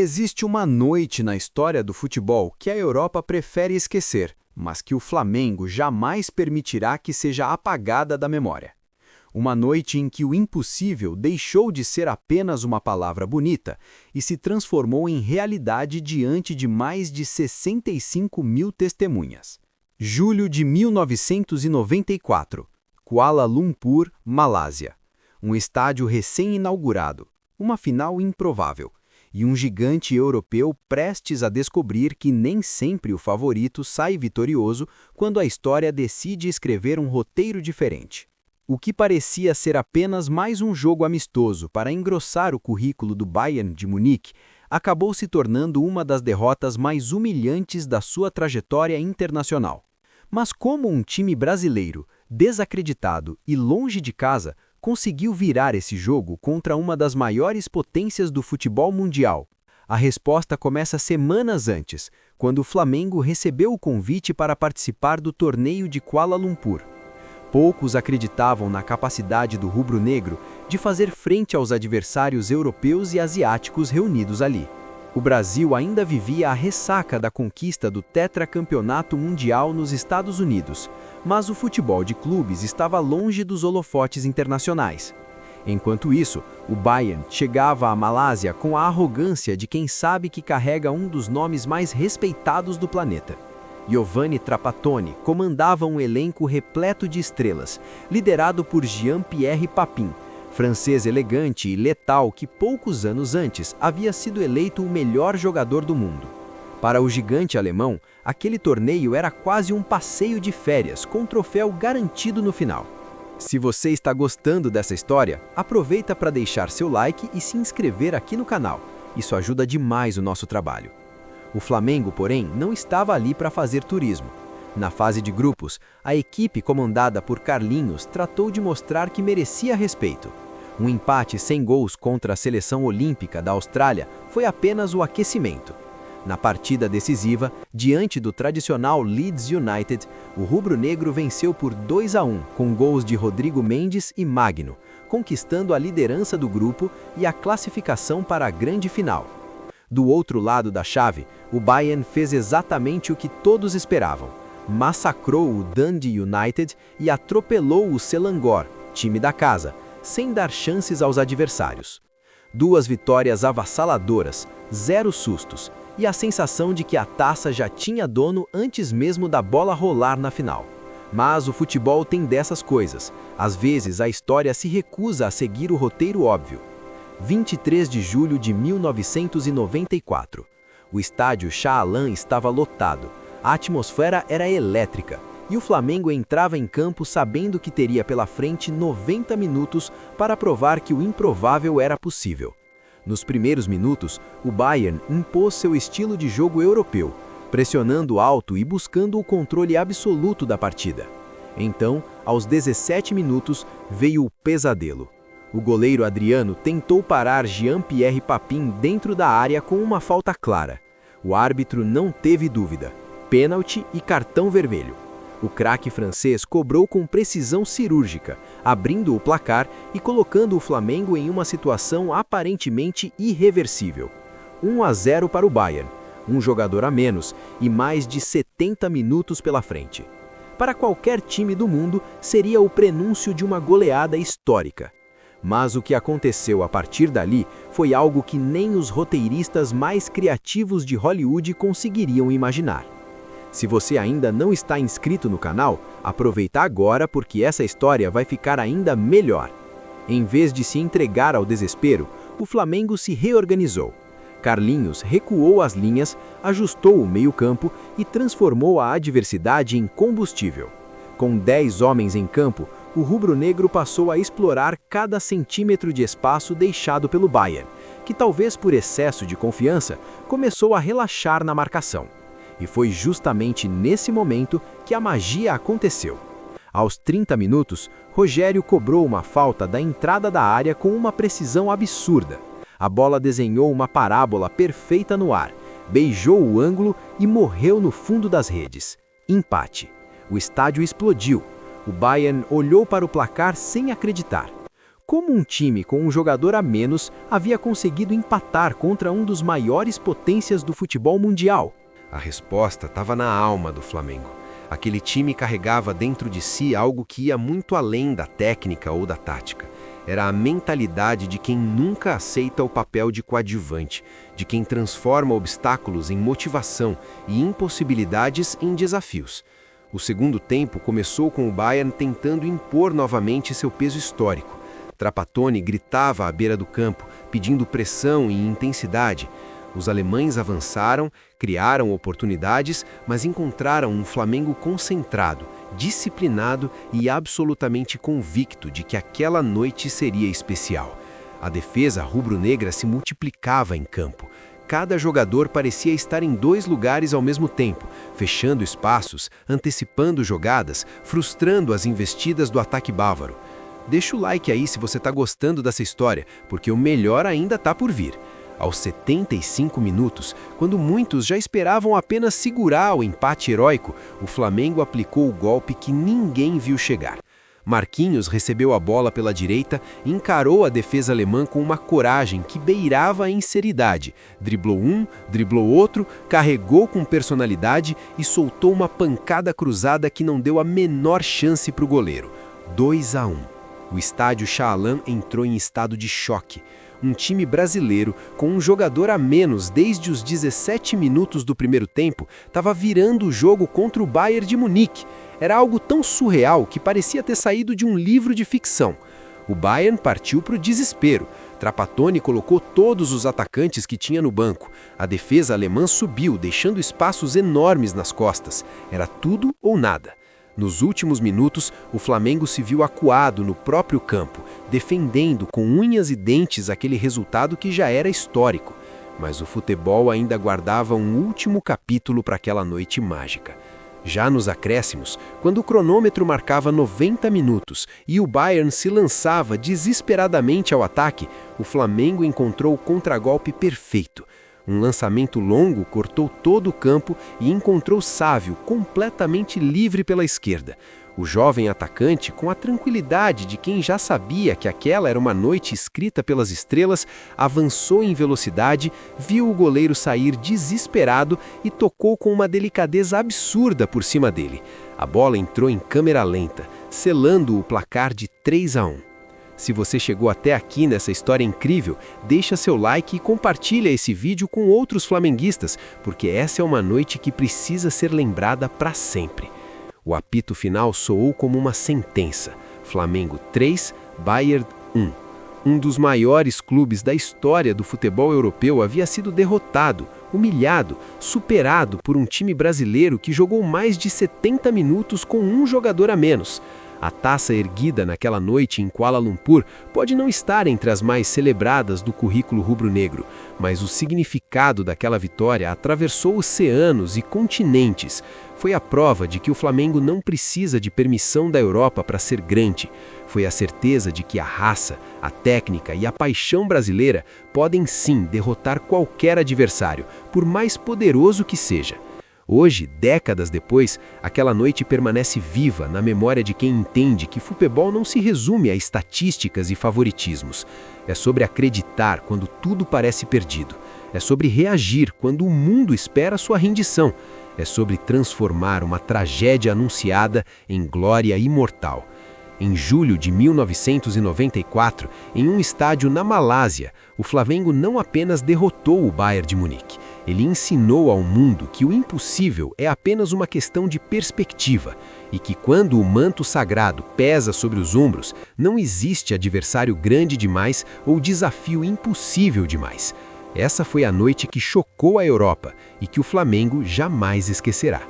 Existe uma noite na história do futebol que a Europa prefere esquecer, mas que o Flamengo jamais permitirá que seja apagada da memória. Uma noite em que o impossível deixou de ser apenas uma palavra bonita e se transformou em realidade diante de mais de 65 mil testemunhas. Julho de 1994, Kuala Lumpur, Malásia. Um estádio recém-inaugurado, uma final improvável, e um gigante europeu prestes a descobrir que nem sempre o favorito sai vitorioso quando a história decide escrever um roteiro diferente. O que parecia ser apenas mais um jogo amistoso para engrossar o currículo do Bayern de Munique acabou se tornando uma das derrotas mais humilhantes da sua trajetória internacional. Mas como um time brasileiro, desacreditado e longe de casa, conseguiu virar esse jogo contra uma das maiores potências do futebol mundial? A resposta começa semanas antes, quando o Flamengo recebeu o convite para participar do torneio de Kuala Lumpur. Poucos acreditavam na capacidade do rubro-negro de fazer frente aos adversários europeus e asiáticos reunidos ali. O Brasil ainda vivia a ressaca da conquista do tetracampeonato mundial nos Estados Unidos, mas o futebol de clubes estava longe dos holofotes internacionais. Enquanto isso, o Bayern chegava à Malásia com a arrogância de quem sabe que carrega um dos nomes mais respeitados do planeta. Giovanni Trapattoni comandava um elenco repleto de estrelas, liderado por Jean-Pierre Papin, francês elegante e letal que poucos anos antes havia sido eleito o melhor jogador do mundo. Para o gigante alemão, aquele torneio era quase um passeio de férias com troféu garantido no final. Se você está gostando dessa história, aproveita para deixar seu like e se inscrever aqui no canal. Isso ajuda demais o nosso trabalho. O Flamengo, porém, não estava ali para fazer turismo. Na fase de grupos, a equipe comandada por Carlinhos tratou de mostrar que merecia respeito. Um empate sem gols contra a seleção olímpica da Austrália foi apenas o aquecimento. Na partida decisiva, diante do tradicional Leeds United, o rubro-negro venceu por 2-1 com gols de Rodrigo Mendes e Magno, conquistando a liderança do grupo e a classificação para a grande final. Do outro lado da chave, o Bayern fez exatamente o que todos esperavam. Massacrou o Dundee United e atropelou o Selangor, time da casa, sem dar chances aos adversários. 2 vitórias avassaladoras, 0 sustos, e a sensação de que a taça já tinha dono antes mesmo da bola rolar na final. Mas o futebol tem dessas coisas. Às vezes a história se recusa a seguir o roteiro óbvio. 23 de julho de 1994. O estádio Shah Alam estava lotado. A atmosfera era elétrica, e o Flamengo entrava em campo sabendo que teria pela frente 90 minutos para provar que o improvável era possível. Nos primeiros minutos, o Bayern impôs seu estilo de jogo europeu, pressionando alto e buscando o controle absoluto da partida. Então, aos 17 minutos, veio o pesadelo. O goleiro Adriano tentou parar Jean-Pierre Papin dentro da área com uma falta clara. O árbitro não teve dúvida. Pênalti e cartão vermelho. O craque francês cobrou com precisão cirúrgica, abrindo o placar e colocando o Flamengo em uma situação aparentemente irreversível. 1-0 para o Bayern, um jogador a menos e mais de 70 minutos pela frente. Para qualquer time do mundo, seria o prenúncio de uma goleada histórica. Mas o que aconteceu a partir dali foi algo que nem os roteiristas mais criativos de Hollywood conseguiriam imaginar. Se você ainda não está inscrito no canal, aproveita agora porque essa história vai ficar ainda melhor. Em vez de se entregar ao desespero, o Flamengo se reorganizou. Carlinhos recuou as linhas, ajustou o meio-campo e transformou a adversidade em combustível. Com 10 homens em campo, o rubro-negro passou a explorar cada centímetro de espaço deixado pelo Bayern, que talvez por excesso de confiança, começou a relaxar na marcação. E foi justamente nesse momento que a magia aconteceu. Aos 30 minutos, Rogério cobrou uma falta da entrada da área com uma precisão absurda. A bola desenhou uma parábola perfeita no ar, beijou o ângulo e morreu no fundo das redes. Empate. O estádio explodiu. O Bayern olhou para o placar sem acreditar. Como um time com um jogador a menos havia conseguido empatar contra um dos maiores potências do futebol mundial? A resposta estava na alma do Flamengo. Aquele time carregava dentro de si algo que ia muito além da técnica ou da tática. Era a mentalidade de quem nunca aceita o papel de coadjuvante, de quem transforma obstáculos em motivação e impossibilidades em desafios. O segundo tempo começou com o Bayern tentando impor novamente seu peso histórico. Trapattoni gritava à beira do campo, pedindo pressão e intensidade. Os alemães avançaram, criaram oportunidades, mas encontraram um Flamengo concentrado, disciplinado e absolutamente convicto de que aquela noite seria especial. A defesa rubro-negra se multiplicava em campo. Cada jogador parecia estar em 2 lugares ao mesmo tempo, fechando espaços, antecipando jogadas, frustrando as investidas do ataque bávaro. Deixa o like aí se você está gostando dessa história, porque o melhor ainda está por vir. Aos 75 minutos, quando muitos já esperavam apenas segurar o empate heróico, o Flamengo aplicou o golpe que ninguém viu chegar. Marquinhos recebeu a bola pela direita e encarou a defesa alemã com uma coragem que beirava a inseridade. Driblou um, driblou outro, carregou com personalidade e soltou uma pancada cruzada que não deu a menor chance para o goleiro. 2-1. O estádio Shah Alam entrou em estado de choque. Um time brasileiro, com um jogador a menos desde os 17 minutos do primeiro tempo, estava virando o jogo contra o Bayern de Munique. Era algo tão surreal que parecia ter saído de um livro de ficção. O Bayern partiu para o desespero. Trapattoni colocou todos os atacantes que tinha no banco. A defesa alemã subiu, deixando espaços enormes nas costas. Era tudo ou nada. Nos últimos minutos, o Flamengo se viu acuado no próprio campo, defendendo com unhas e dentes aquele resultado que já era histórico. Mas o futebol ainda guardava um último capítulo para aquela noite mágica. Já nos acréscimos, quando o cronômetro marcava 90 minutos e o Bayern se lançava desesperadamente ao ataque, o Flamengo encontrou o contragolpe perfeito. Um lançamento longo cortou todo o campo e encontrou Sávio completamente livre pela esquerda. O jovem atacante, com a tranquilidade de quem já sabia que aquela era uma noite escrita pelas estrelas, avançou em velocidade, viu o goleiro sair desesperado e tocou com uma delicadeza absurda por cima dele. A bola entrou em câmera lenta, selando o placar de 3-1. Se você chegou até aqui nessa história incrível, deixa seu like e compartilha esse vídeo com outros flamenguistas, porque essa é uma noite que precisa ser lembrada para sempre. O apito final soou como uma sentença. Flamengo 3, Bayern 1. Um dos maiores clubes da história do futebol europeu havia sido derrotado, humilhado, superado por um time brasileiro que jogou mais de 70 minutos com um jogador a menos. A taça erguida naquela noite em Kuala Lumpur pode não estar entre as mais celebradas do currículo rubro-negro, mas o significado daquela vitória atravessou oceanos e continentes. Foi a prova de que o Flamengo não precisa de permissão da Europa para ser grande. Foi a certeza de que a raça, a técnica e a paixão brasileira podem sim derrotar qualquer adversário, por mais poderoso que seja. Hoje, décadas depois, aquela noite permanece viva na memória de quem entende que futebol não se resume a estatísticas e favoritismos. É sobre acreditar quando tudo parece perdido. É sobre reagir quando o mundo espera sua rendição. É sobre transformar uma tragédia anunciada em glória imortal. Em julho de 1994, em um estádio na Malásia, o Flamengo não apenas derrotou o Bayern de Munique, ele ensinou ao mundo que o impossível é apenas uma questão de perspectiva e que quando o manto sagrado pesa sobre os ombros, não existe adversário grande demais ou desafio impossível demais. Essa foi a noite que chocou a Europa e que o Flamengo jamais esquecerá.